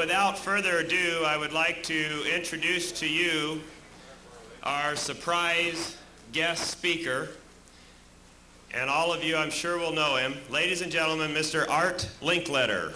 without further ado, I would like to introduce to you our surprise guest speaker, and all of you I'm sure will know him. Ladies and gentlemen, Mr. Art Linkletter.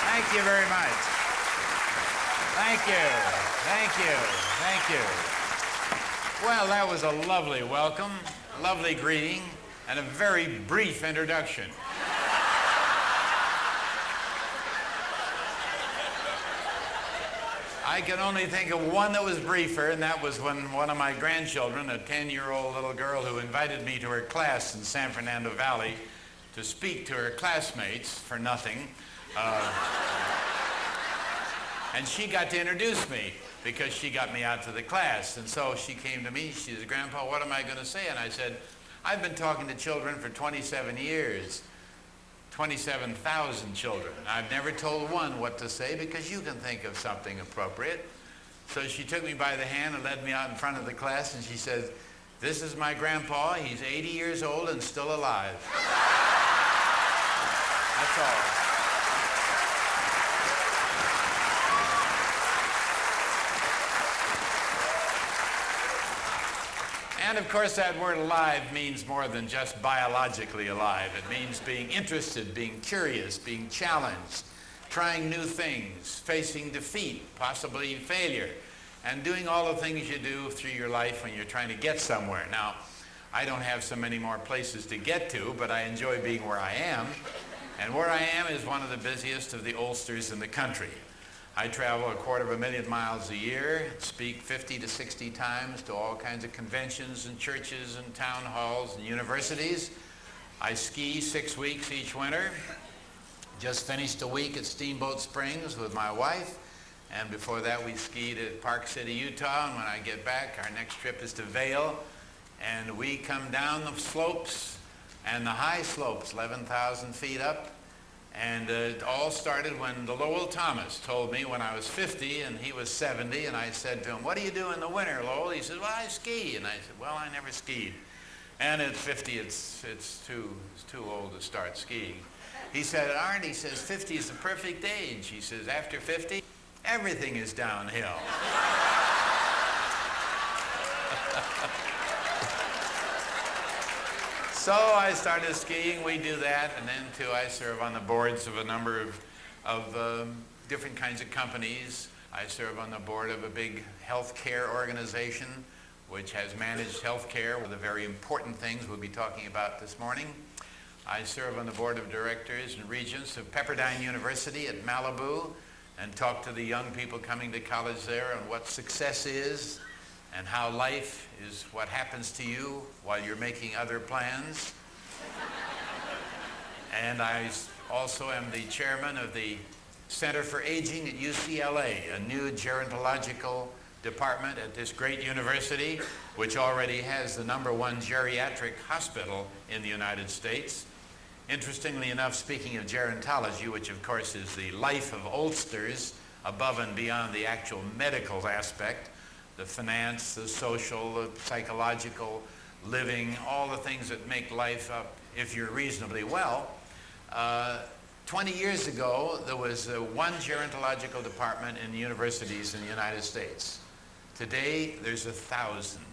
Thank you very much. Thank you. Thank you. Thank you. Well, that was a lovely welcome, lovely greeting, and a very brief introduction. I can only think of one that was briefer, and that was when one of my grandchildren, a 10-year-old little girl who invited me to her class in San Fernando Valley to speak to her classmates for nothing. And she got to introduce me because she got me out to the class. And so she came to me, she said, "Grandpa, what am I going to say?" And I said, "I've been talking to children for 27 years, 27,000 children. I've never told one what to say because you can think of something appropriate." So she took me by the hand and led me out in front of the class, and she said, "This is my grandpa. He's 80 years old and still alive." That's all. And of course, that word alive means more than just biologically alive. It means being interested, being curious, being challenged, trying new things, facing defeat, possibly failure, and doing all the things you do through your life when you're trying to get somewhere. Now, I don't have so many more places to get to, but I enjoy being where I am. And where I am is one of the busiest of the Ulsters in the country. I travel 250,000 miles a year, speak 50 to 60 times to all kinds of conventions and churches and town halls and universities. I ski 6 weeks each winter. Just finished a week at Steamboat Springs with my wife. And before that, we skied at Park City, Utah. And when I get back, our next trip is to Vail. And we come down the slopes and the high slopes, 11,000 feet up. And it all started when Lowell Thomas told me when I was 50 and he was 70, and I said to him, "What do you do in the winter, Lowell?" He said, "Well, I ski." And I said, "Well, I never skied." And at 50, it's too old to start skiing. He said, "Art," he says, "50 is the perfect age." He says, "After 50, everything is downhill." So I started skiing. We do that, and then too I serve on the boards of a number of different kinds of companies. I serve on the board of a big healthcare organization which has managed healthcare, one of the very important things we'll be talking about this morning. I serve on the board of directors and regents of Pepperdine University at Malibu, and talk to the young people coming to college there on what success is, and how life is what happens to you while you're making other plans. And I also am the chairman of the Center for Aging at UCLA, a new gerontological department at this great university, which already has the #1 geriatric hospital in the United States. Interestingly enough, speaking of gerontology, which of course is the life of Ulsters above and beyond the actual medical aspect, the finance, the social, the psychological, living, all the things that make life up if you're reasonably well. 20 years ago, there was one gerontological department in universities in the United States. Today, there's 1,000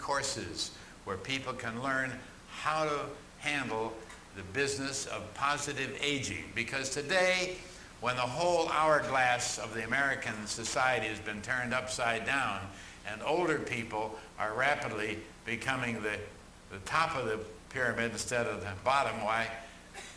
courses where people can learn how to handle the business of positive aging. Because today, when the whole hourglass of the American society has been turned upside down, and older people are rapidly becoming the top of the pyramid instead of the bottom, why,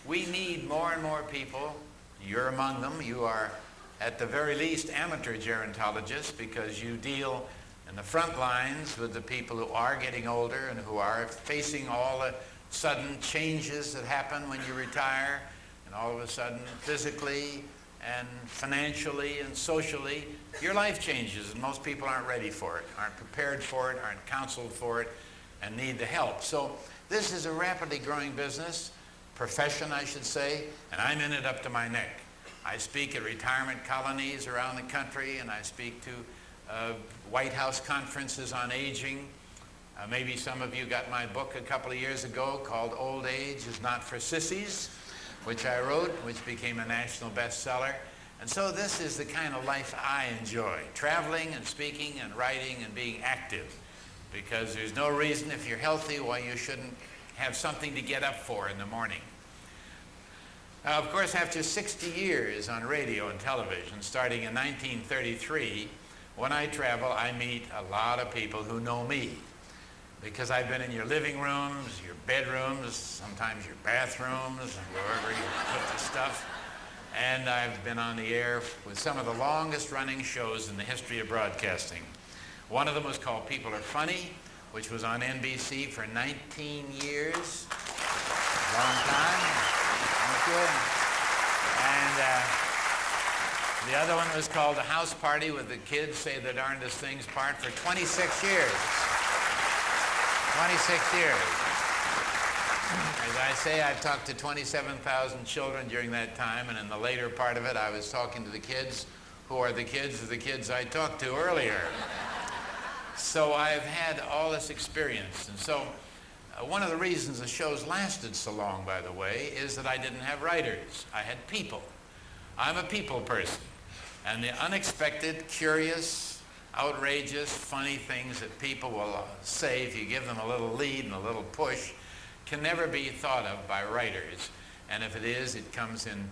we need more and more people. You're among them. You are, at the very least, amateur gerontologists, because you deal in the front lines with the people who are getting older and who are facing all the sudden changes that happen when you retire, and all of a sudden, physically, and financially and socially, your life changes, and most people aren't ready for it, aren't prepared for it, aren't counseled for it, and need the help. So this is a rapidly growing business, profession, I should say, and I'm in it up to my neck. I speak at retirement colonies around the country, and I speak to White House conferences on aging. Maybe some of you got my book a couple of years ago called Old Age is Not for Sissies, which I wrote, which became a national bestseller. And so this is the kind of life I enjoy, traveling and speaking and writing and being active, because there's no reason if you're healthy why you shouldn't have something to get up for in the morning. Now, of course, after 60 years on radio and television, starting in 1933, when I travel, I meet a lot of people who know me, because I've been in your living rooms, your bedrooms, sometimes your bathrooms, wherever you put the stuff. And I've been on the air with some of the longest running shows in the history of broadcasting. One of them was called People Are Funny, which was on NBC for 19 years. Long time. Thank you. And the other one was called The House Party, with the kids say the darndest things part, for 26 years. 26 years. As I say, I've talked to 27,000 children during that time, and in the later part of it, I was talking to the kids who are the kids of the kids I talked to earlier. So I've had all this experience. And so one of the reasons the shows lasted so long, by the way, is that I didn't have writers. I had people. I'm a people person. And the unexpected, curious, outrageous, funny things that people will say if you give them a little lead and a little push can never be thought of by writers. And if it is, it comes in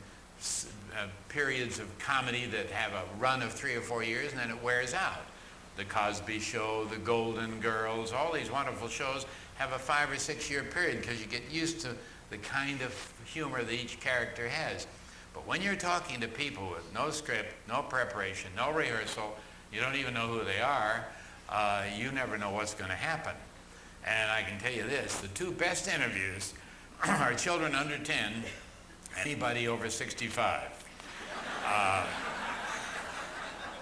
periods of comedy that have a run of 3 or 4 years, and then it wears out. The Cosby Show, The Golden Girls, all these wonderful shows have a 5 or 6 year period because you get used to the kind of humor that each character has. But when you're talking to people with no script, no preparation, no rehearsal, you don't even know who they are, you never know what's going to happen. And I can tell you this, the 2 best interviews are children under 10, anybody over 65.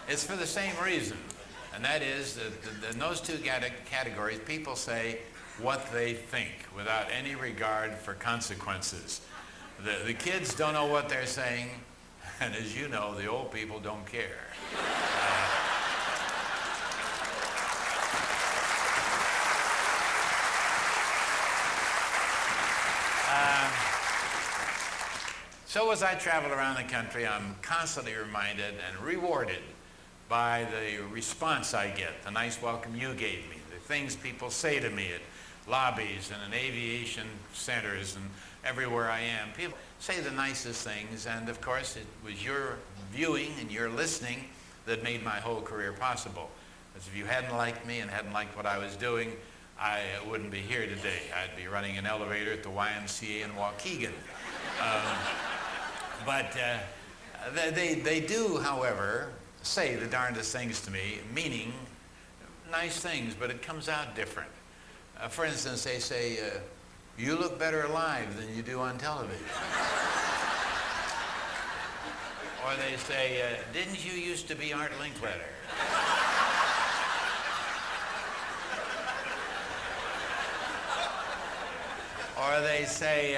It's for the same reason, and that is that in those 2 categories, people say what they think without any regard for consequences. The kids don't know what they're saying, and as you know, the old people don't care. So as I travel around the country, I'm constantly reminded and rewarded by the response I get, the nice welcome you gave me, the things people say to me at lobbies and in aviation centers and everywhere I am. People say the nicest things, and of course it was your viewing and your listening that made my whole career possible. Because if you hadn't liked me and hadn't liked what I was doing, I wouldn't be here today. I'd be running an elevator at the YMCA in Waukegan. But they do, however, say the darndest things to me, meaning nice things, but it comes out different. For instance, they say, you look better alive than you do on television. Or they say, didn't you used to be Art Linkletter? Or they say,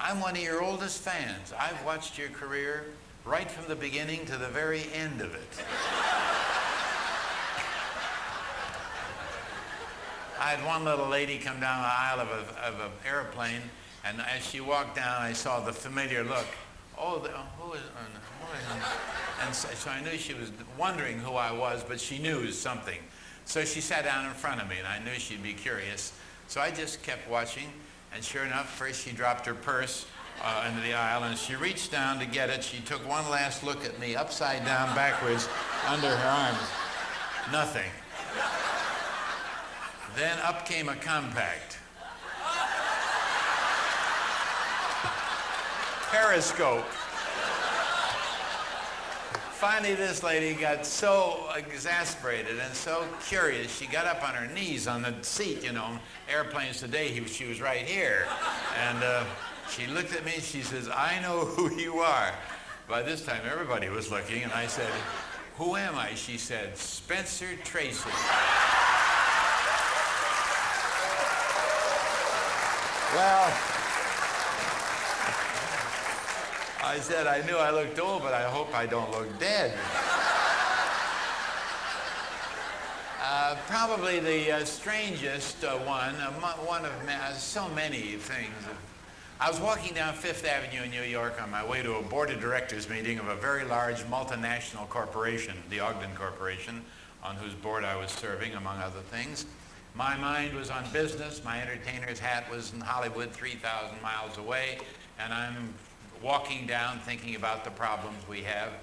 I'm one of your oldest fans. I've watched your career right from the beginning to the very end of it. I had one little lady come down the aisle of an airplane, and as she walked down, I saw the familiar look. Oh, who is? And so I knew she was wondering who I was, but she knew something. So she sat down in front of me, and I knew she'd be curious. So I just kept watching, and sure enough, first she dropped her purse into the aisle, and she reached down to get it. She took one last look at me, upside down, backwards, under her arms. Nothing. Then up came a compact. Periscope. Finally, this lady got so exasperated and so curious, she got up on her knees on the seat, you know. Airplanes today, she was right here. And she looked at me and she says, I know who you are. By this time, everybody was looking, and I said, "Who am I?" She said, "Spencer Tracy." Well, I said, "I knew I looked old, but I hope I don't look dead." Probably the strangest one of so many things. I was walking down Fifth Avenue in New York on my way to a board of directors meeting of a very large multinational corporation, the Ogden Corporation, on whose board I was serving, among other things. My mind was on business. My entertainer's hat was in Hollywood, 3,000 miles away, and I'm walking down thinking about the problems we have.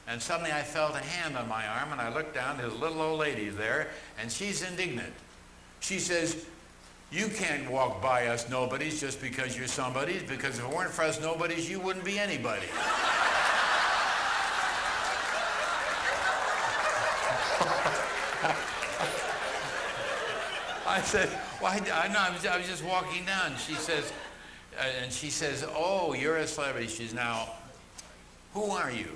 And suddenly I felt a hand on my arm, and I looked down, there's a little old lady there, and she's indignant. She says, "You can't walk by us nobodies just because you're somebodies, because if it weren't for us nobodies, you wouldn't be anybody." I said, "Well, I was just walking down." She says, "Oh, you're a celebrity." She's now, "Who are you?"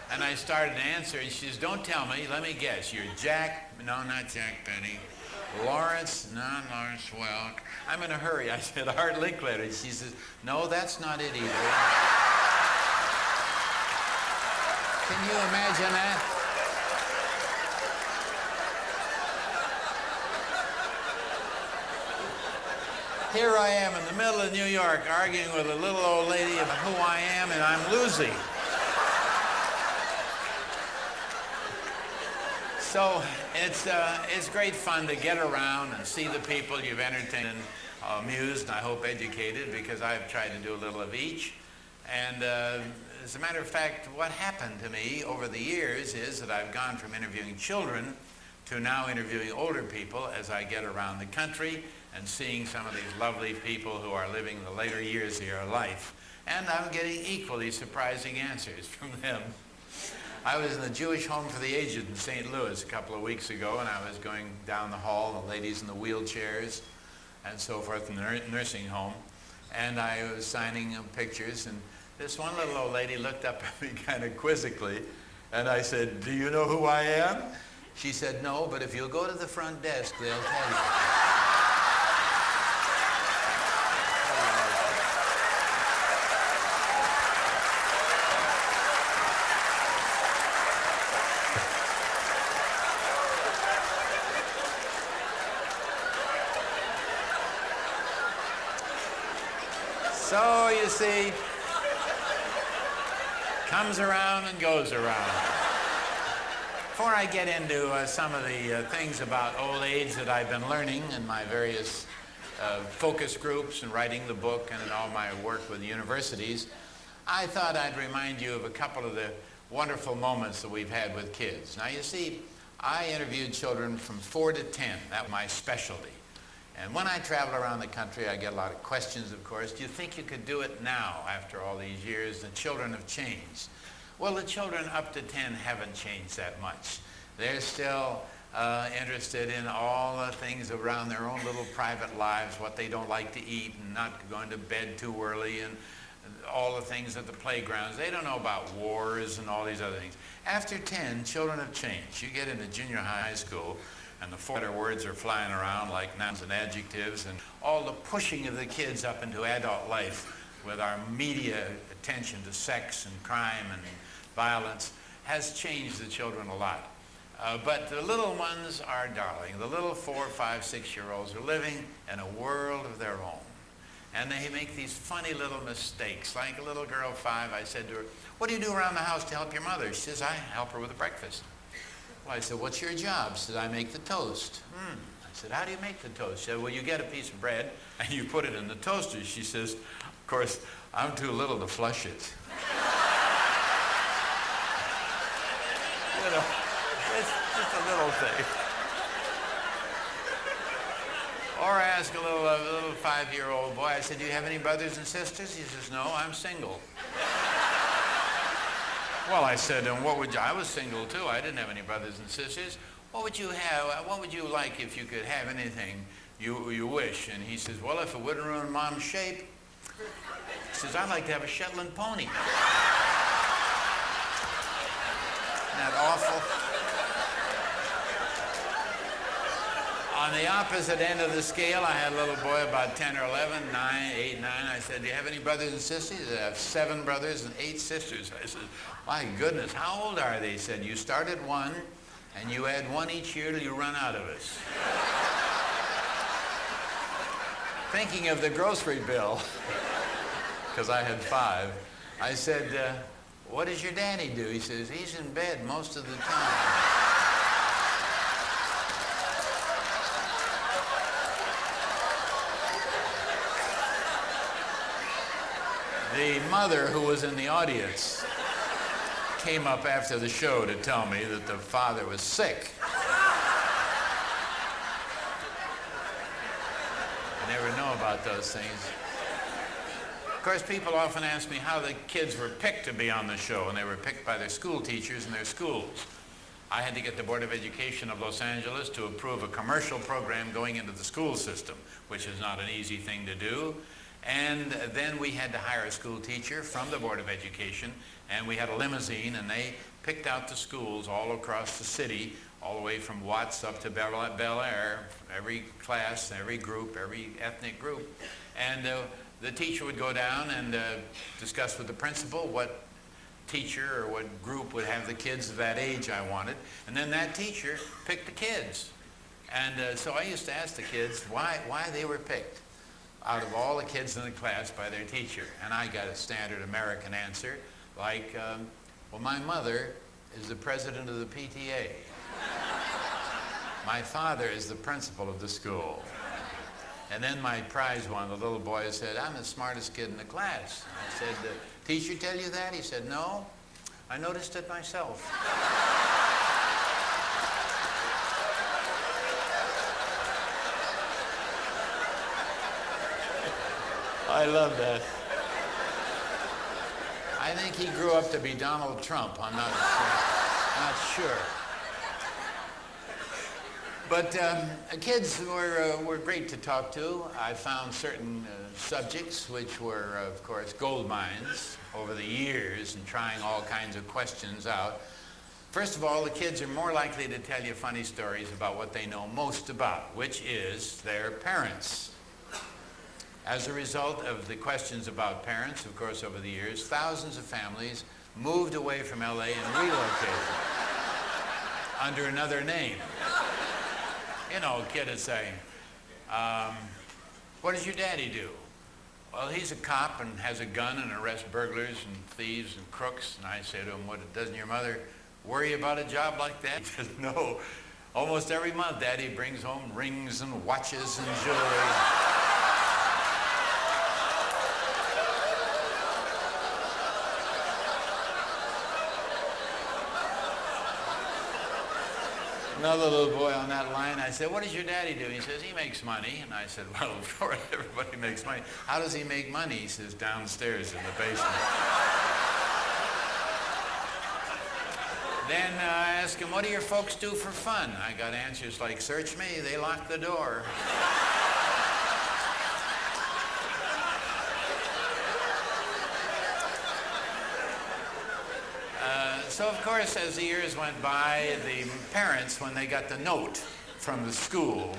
And I started to answer, and she says, "Don't tell me, let me guess. You're Jack?" "No, not Jack Benny." "Lawrence?" "No, Lawrence Welk." "I'm in a hurry." I said, "Art Linkletter." She says, "No, that's not it either." Can you imagine that? Here I am in the middle of New York arguing with a little old lady about who I am, and I'm losing. So it's great fun to get around and see the people you've entertained and amused, and I hope educated, because I've tried to do a little of each. And as a matter of fact, what happened to me over the years is that I've gone from interviewing children to now interviewing older people as I get around the country and seeing some of these lovely people who are living the later years of your life. And I'm getting equally surprising answers from them. I was in the Jewish Home for the Aged in St. Louis a couple of weeks ago, and I was going down the hall, the ladies in the wheelchairs and so forth in the nursing home, and I was signing pictures, and this one little old lady looked up at me kind of quizzically, and I said, "Do you know who I am?" She said, "No, but if you'll go to the front desk, they'll tell you." So, you see, comes around and goes around. Before I get into some of the things about old age that I've been learning in my various focus groups and writing the book and in all my work with universities, I thought I'd remind you of a couple of the wonderful moments that we've had with kids. Now, you see, I interviewed children from 4 to 10. That was my specialty. And when I travel around the country, I get a lot of questions, of course. Do you think you could do it now, after all these years? The children have changed. Well, the children up to 10 haven't changed that much. They're still interested in all the things around their own little private lives, what they don't like to eat, and not going to bed too early, and all the things at the playgrounds. They don't know about wars and all these other things. After 10, children have changed. You get into junior high school, and the four-letter words are flying around like nouns and adjectives, and all the pushing of the kids up into adult life with our media attention to sex and crime and violence has changed the children a lot. But the little ones are darling. The little 4-, 5-, 6-year-olds are living in a world of their own. And they make these funny little mistakes. Like a little girl, 5, I said to her, "What do you do around the house to help your mother?" She says, "I help her with the breakfast." Well, I said, "What's your job?" She said, "I make the toast." I said, "How do you make the toast?" She said, "Well, you get a piece of bread and you put it in the toaster." She says, "Of course, I'm too little to flush it." You know, it's just a little thing. Or I asked a little 5-year-old boy, I said, "Do you have any brothers and sisters?" He says, "No, I'm single." Well, I said, "And what would you?" I was single too. I didn't have any brothers and sisters. "What would you have? What would you like if you could have anything you wish?" And he says, "Well, if it wouldn't ruin Mom's shape." He says, I'd like to have a Shetland pony. Isn't that awful? On the opposite end of the scale, I had a little boy about 10 or 11, 8, 9. I said, do you have any brothers and sisters? I have 7 brothers and 8 sisters. I said, my goodness, how old are they? He said, you start at 1, and you add 1 each year till you run out of us. Thinking of the grocery bill, because I had 5, I said, what does your daddy do? He says, he's in bed most of the time. The mother, who was in the audience, came up after the show to tell me that the father was sick. I never know about those things. Of course, people often ask me how the kids were picked to be on the show, and they were picked by their school teachers and their schools. I had to get the Board of Education of Los Angeles to approve a commercial program going into the school system, which is not an easy thing to do. And then we had to hire a school teacher from the Board of Education, and we had a limousine, and they picked out the schools all across the city, all the way from Watts up to Bel Air, every class, every group, every ethnic group. And the teacher would go down and discuss with the principal what teacher or what group would have the kids of that age I wanted, and then that teacher picked the kids. And so I used to ask the kids why they were picked out of all the kids in the class by their teacher. And I got a standard American answer, like, well, my mother is the president of the PTA. My father is the principal of the school. And then my prize one, the little boy said, I'm the smartest kid in the class. I said, teacher tell you that? He said, no, I noticed it myself. I love that. I think he grew up to be Donald Trump. I'm not sure. But kids were great to talk to. I found certain subjects which were, of course, gold mines over the years and trying all kinds of questions out. First of all, the kids are more likely to tell you funny stories about what they know most about, which is their parents. As a result of the questions about parents, of course, over the years, thousands of families moved away from LA and relocated under another name. You know, a kid would say, what does your daddy do? Well, he's a cop and has a gun and arrests burglars and thieves and crooks. And I say to him, doesn't your mother worry about a job like that? He says, no. Almost every month, Daddy brings home rings and watches and jewelry. Another little boy on that line, I said, what does your daddy do? He says, he makes money. And I said, well, of course, everybody makes money. How does he make money? He says, downstairs in the basement. Then I asked him, what do your folks do for fun? I got answers like, search me, they lock the door. So, of course, as the years went by, the parents, when they got the note from the school,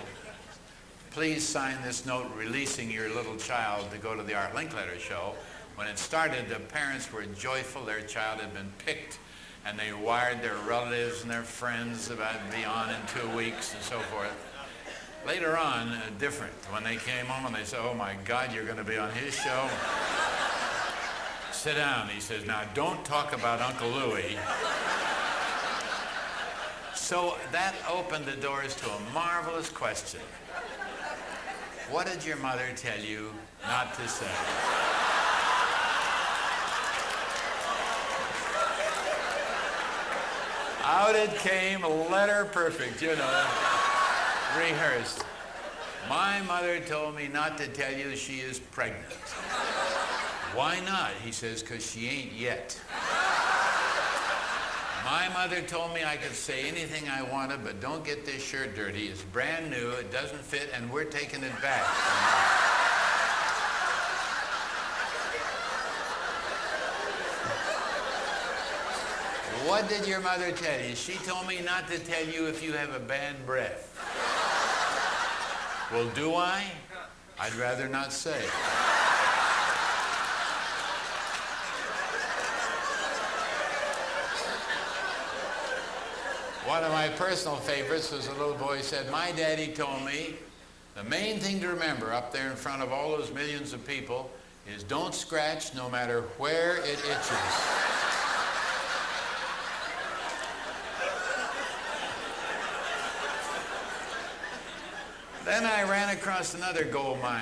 please sign this note releasing your little child to go to the Art Linkletter show. When it started, the parents were joyful. Their child had been picked, and they wired their relatives and their friends about to be on in 2 weeks and so forth. Later on, different. When they came home and they said, oh my God, you're going to be on his show? Sit down, he says, now don't talk about Uncle Louie. So that opened the doors to a marvelous question. What did your mother tell you not to say? Out it came, letter perfect, you know, rehearsed. My mother told me not to tell you she is pregnant. Why not? He says, because she ain't yet. My mother told me I could say anything I wanted, but don't get this shirt dirty. It's brand new, it doesn't fit, and we're taking it back. What did your mother tell you? She told me not to tell you if you have a bad breath. Well, do I? I'd rather not say. One of my personal favorites was a little boy who said, my daddy told me the main thing to remember up there in front of all those millions of people is don't scratch no matter where it itches. Then I ran across another gold mine.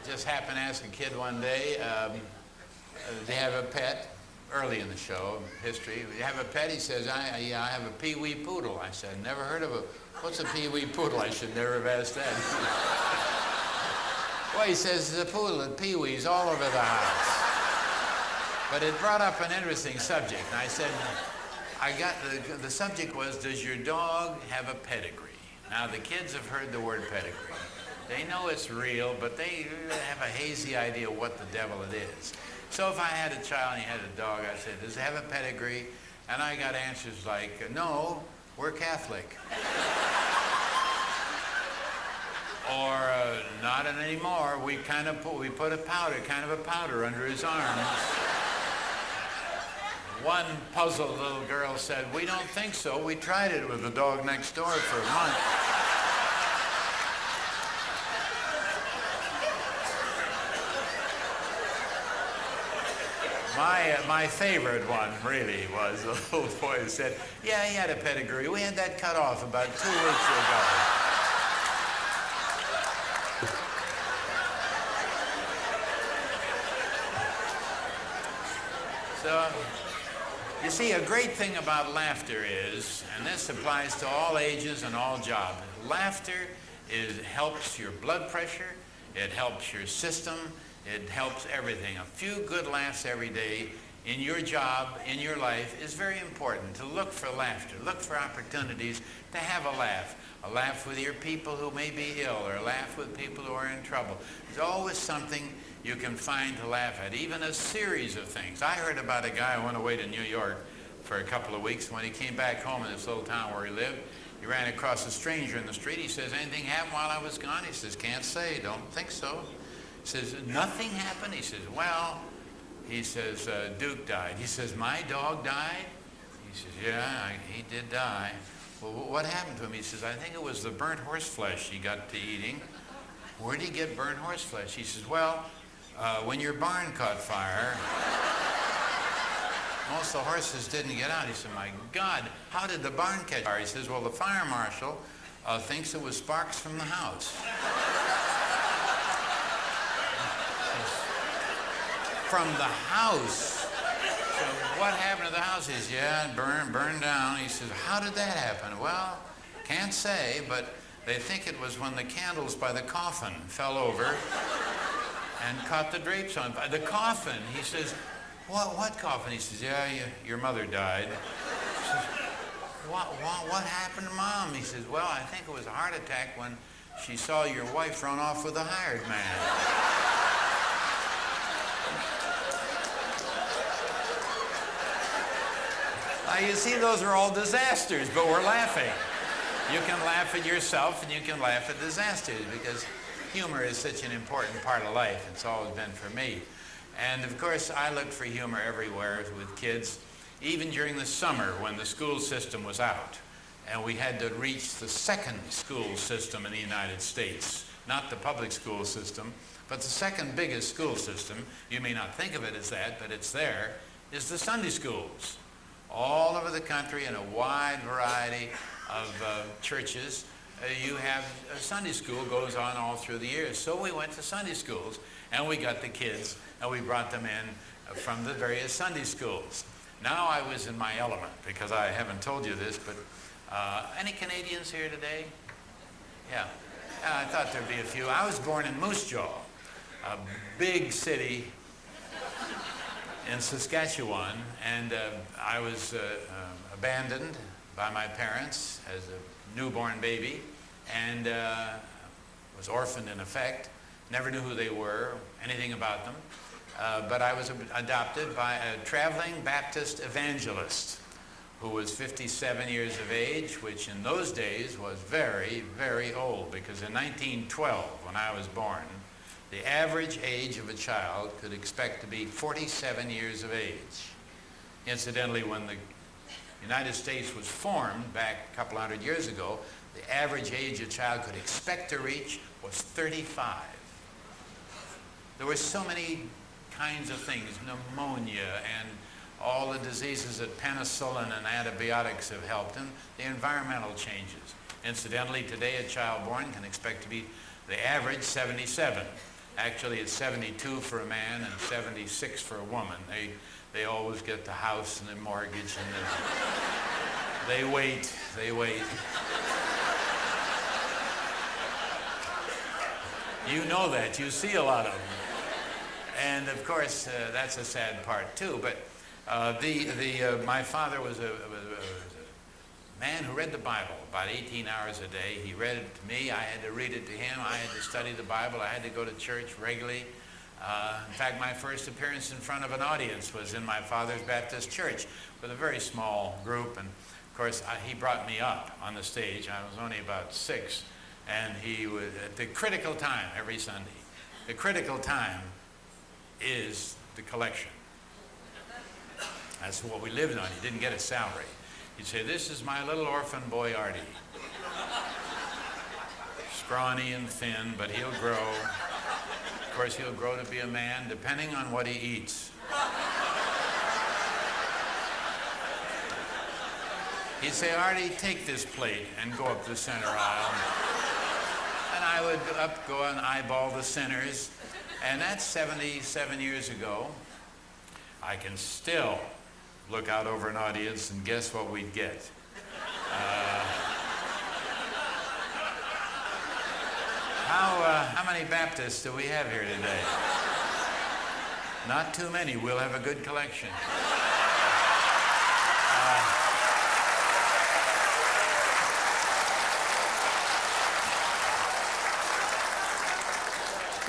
Just happened to ask a kid one day, they have a pet, early in the show, history. You have a pet? He says, I have a pee-wee poodle. I said, never heard of a, what's a pee-wee poodle? I should never have asked that. Well, he says, it's a poodle that pee-wees all over the house. But it brought up an interesting subject. And I said, the subject was, does your dog have a pedigree? Now, the kids have heard the word pedigree. They know it's real, but they have a hazy idea what the devil it is. So if I had a child and he had a dog, I said, does it have a pedigree? And I got answers like, no, we're Catholic. Or, not anymore, we put a powder under his arms. One puzzled little girl said, we don't think so. We tried it with the dog next door for a month. My favorite one really was a little boy who said, yeah, he had a pedigree. We had that cut off about 2 weeks ago. So, you see, a great thing about laughter is, and this applies to all ages and all jobs, laughter helps your blood pressure, it helps your system, it helps everything. A few good laughs every day in your job, in your life, is very important. To look for laughter, look for opportunities to have a laugh. A laugh with your people who may be ill, or a laugh with people who are in trouble. There's always something you can find to laugh at, even a series of things. I heard about a guy who went away to New York for a couple of weeks. When he came back home in this little town where he lived, he ran across a stranger in the street. He says, anything happened while I was gone? He says, can't say, don't think so. He says, nothing happened? He says, well, he says, Duke died. He says, my dog died? He says, yeah, he did die. Well, what happened to him? He says, I think it was the burnt horse flesh he got to eating. Where did he get burnt horse flesh? He says, well, when your barn caught fire, most of the horses didn't get out. He said, my God, how did the barn catch fire? He says, well, the fire marshal thinks it was sparks from the house. From the house. So what happened to the house? He says, yeah, it burned down. He says, how did that happen? Well, can't say, but they think it was when the candles by the coffin fell over and caught the drapes on fire. The coffin. He says, what coffin? He says, yeah, your mother died. He says, what happened to Mom? He says, well, I think it was a heart attack when she saw your wife run off with a hired man. Now, you see, those are all disasters, but we're laughing. You can laugh at yourself and you can laugh at disasters because humor is such an important part of life. It's always been for me. And of course, I looked for humor everywhere with kids, even during the summer when the school system was out. And we had to reach the second school system in the United States, not the public school system, but the second biggest school system. You may not think of it as that, but it's there, is the Sunday schools. All over the country in a wide variety of churches, you have a Sunday school goes on all through the years. So we went to Sunday schools and we got the kids and we brought them in from the various Sunday schools. Now I was in my element because I haven't told you this, but any Canadians here today? Yeah. I thought there'd be a few. I was born in Moose Jaw, a big city in Saskatchewan, and I was abandoned by my parents as a newborn baby, and was orphaned in effect. Never knew who they were, anything about them, but I was adopted by a traveling Baptist evangelist who was 57 years of age, which in those days was very, very old, because in 1912, when I was born, the average age of a child could expect to be 47 years of age. Incidentally, when the United States was formed back a couple hundred years ago, the average age a child could expect to reach was 35. There were so many kinds of things, pneumonia and all the diseases that penicillin and antibiotics have helped, and the environmental changes. Incidentally, today a child born can expect to be the average 77. Actually, it's 72 for a man and 76 for a woman. They always get the house and the mortgage, and they wait. You know that. You see a lot of them. And of course, that's a sad part too. But my father was a man who read the Bible about 18 hours a day. He read it to me. I had to read it to him. I had to study the Bible. I had to go to church regularly. In fact, my first appearance in front of an audience was in my father's Baptist church with a very small group. And of course, he brought me up on the stage. I was only about 6. And he would, at the critical time every Sunday, the critical time is the collection. That's what we lived on. He didn't get a salary. He'd say, "This is my little orphan boy, Artie. Scrawny and thin, but he'll grow. Of course, he'll grow to be a man, depending on what he eats." He'd say, "Artie, take this plate and go up the center aisle." And I would go and eyeball the centers. And that's 77 years ago. I can still look out over an audience and guess what we'd get. How many Baptists do we have here today? Not too many. We'll have a good collection.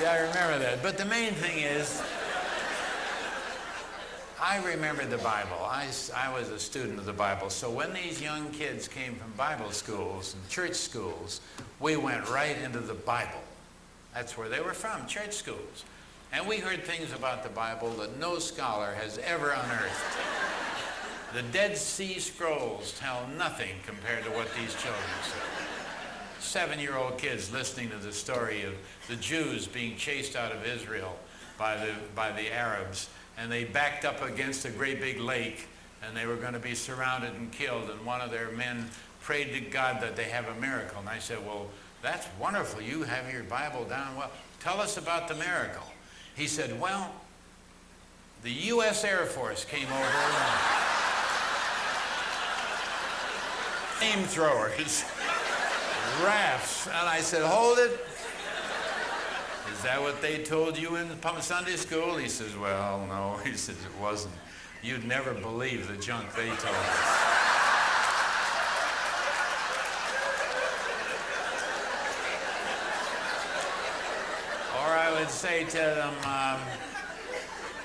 Yeah, I remember that. But the main thing is, I remembered the Bible. I was a student of the Bible. So when these young kids came from Bible schools and church schools, we went right into the Bible. That's where they were from, church schools. And we heard things about the Bible that no scholar has ever unearthed. The Dead Sea Scrolls tell nothing compared to what these children said. 7-year-old kids listening to the story of the Jews being chased out of Israel by the Arabs, and they backed up against a great big lake, and they were going to be surrounded and killed, and one of their men prayed to God that they have a miracle. And I said, "Well, that's wonderful. You have your Bible down well. Tell us about the miracle." He said, "Well, the U.S. Air Force came over and flamethrowers, rafts." And I said, "Hold it. Is that what they told you in Sunday school?" He says, "Well, no." He says, "It wasn't. You'd never believe the junk they told us." Or I would say to them,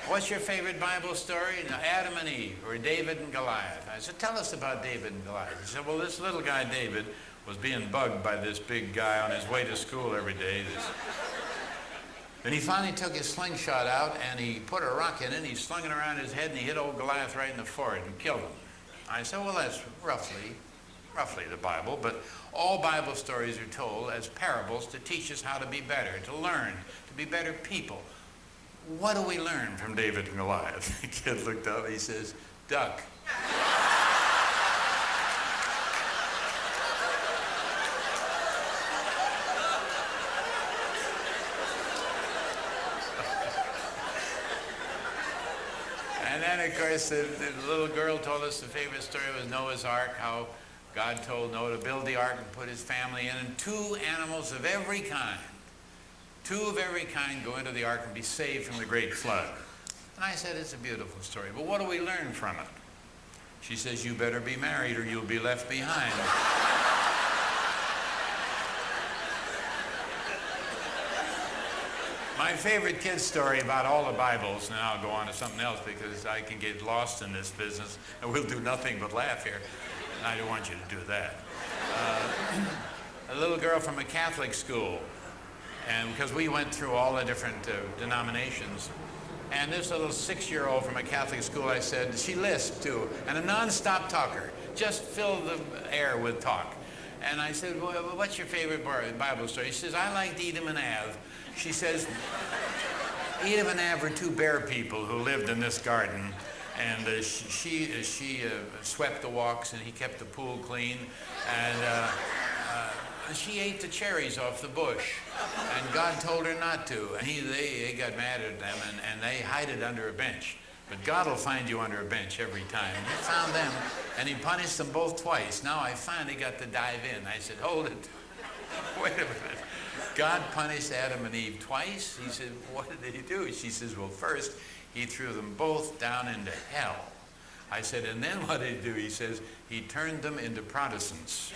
"What's your favorite Bible story?" "Adam and Eve, or David and Goliath." I said, "Tell us about David and Goliath." He said, "Well, this little guy David was being bugged by this big guy on his way to school every day. And he finally took his slingshot out and he put a rock in it and he slung it around his head and he hit old Goliath right in the forehead and killed him." I said, "Well, that's roughly the Bible, but all Bible stories are told as parables to teach us how to be better, to learn, to be better people. What do we learn from David and Goliath?" The kid looked up and he says, "Duck." And then, of course, the little girl told us the favorite story was Noah's Ark, how God told Noah to build the ark and put his family in, and 2 animals of every kind, 2 of every kind go into the ark and be saved from the great flood. And I said, "It's a beautiful story, but what do we learn from it?" She says, "You better be married or you'll be left behind." My favorite kid's story about all the Bibles, and I'll go on to something else because I can get lost in this business and we'll do nothing but laugh here. And I don't want you to do that. A little girl from a Catholic school, and because we went through all the different denominations, and this little 6-year-old from a Catholic school, I said, she lisped too, and a non-stop talker, just filled the air with talk. And I said, well, what's your favorite Bible story? She says, I liked Edom and Av. She says, Edom and Av were 2 bear people who lived in this garden, and she swept the walks, and he kept the pool clean, and she ate the cherries off the bush, and God told her not to, and they got mad at them, and they hide it under a bench. But God will find you under a bench every time. And he found them, and he punished them both twice. Now I finally got to dive in. I said, hold it. Wait a minute. God punished Adam and Eve twice? He said, what did he do? She says, well, first, he threw them both down into hell. I said, and then what did he do? He says, he turned them into Protestants.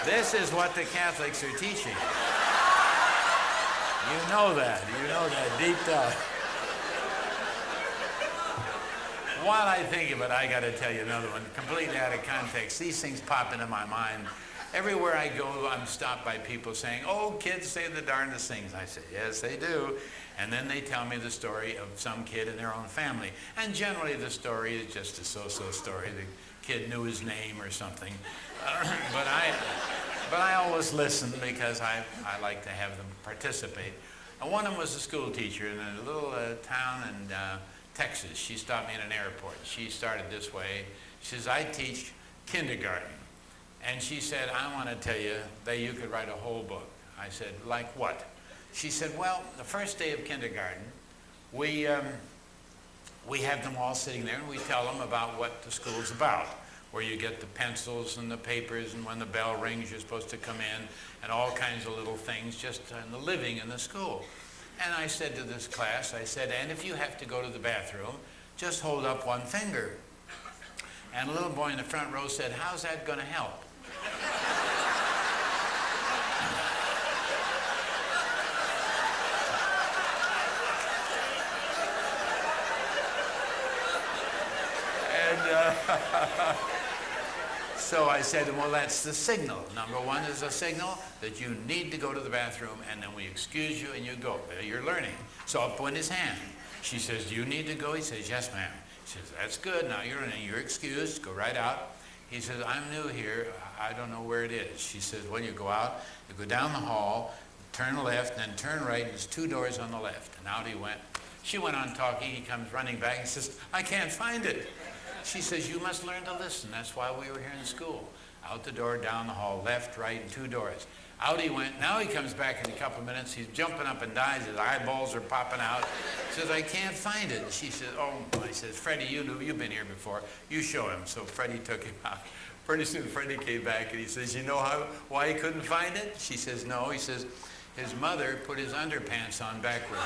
This is what the Catholics are teaching. You know that deep down. While I think of it, I got to tell you another one, completely out of context. These things pop into my mind. Everywhere I go, I'm stopped by people saying, oh, kids say the darndest things. I say, yes, they do. And then they tell me the story of some kid in their own family. And generally the story is just a so-so story. The kid knew his name or something. But I always listen because I like to have them participate. And one of them was a school teacher in a little town in Texas. She stopped me in an airport. She started this way. She says, I teach kindergarten. And she said, I want to tell you that you could write a whole book. I said, like what? She said, well, the first day of kindergarten, we have them all sitting there and we tell them about what the school's about, where you get the pencils and the papers, and when the bell rings you're supposed to come in, and all kinds of little things just in the living in the school. And I said to this class, I said, and if you have to go to the bathroom, just hold up one finger. And a little boy in the front row said, how's that going to help? So I said, well, that's the signal. Number one is a signal that you need to go to the bathroom, and then we excuse you and you go. You're learning. So up went his hand. She says, do you need to go? He says, yes, ma'am. She says, that's good. Now you're learning. You're excused. Go right out. He says, I'm new here. I don't know where it is. She says, well, you go out, you go down the hall, turn left, and then turn right. There's 2 doors on the left. And out he went. She went on talking. He comes running back and says, I can't find it. She says, you must learn to listen. That's why we were here in school. Out the door, down the hall, left, right, and 2 doors. Out he went. Now he comes back in a couple of minutes. He's jumping up and down. His eyeballs are popping out. He says, I can't find it. She says, oh, I says, Freddie, you've been here before. You show him. So Freddie took him out. Pretty soon Freddie came back and he says, you know why he couldn't find it? She says, no. He says, his mother put his underpants on backwards.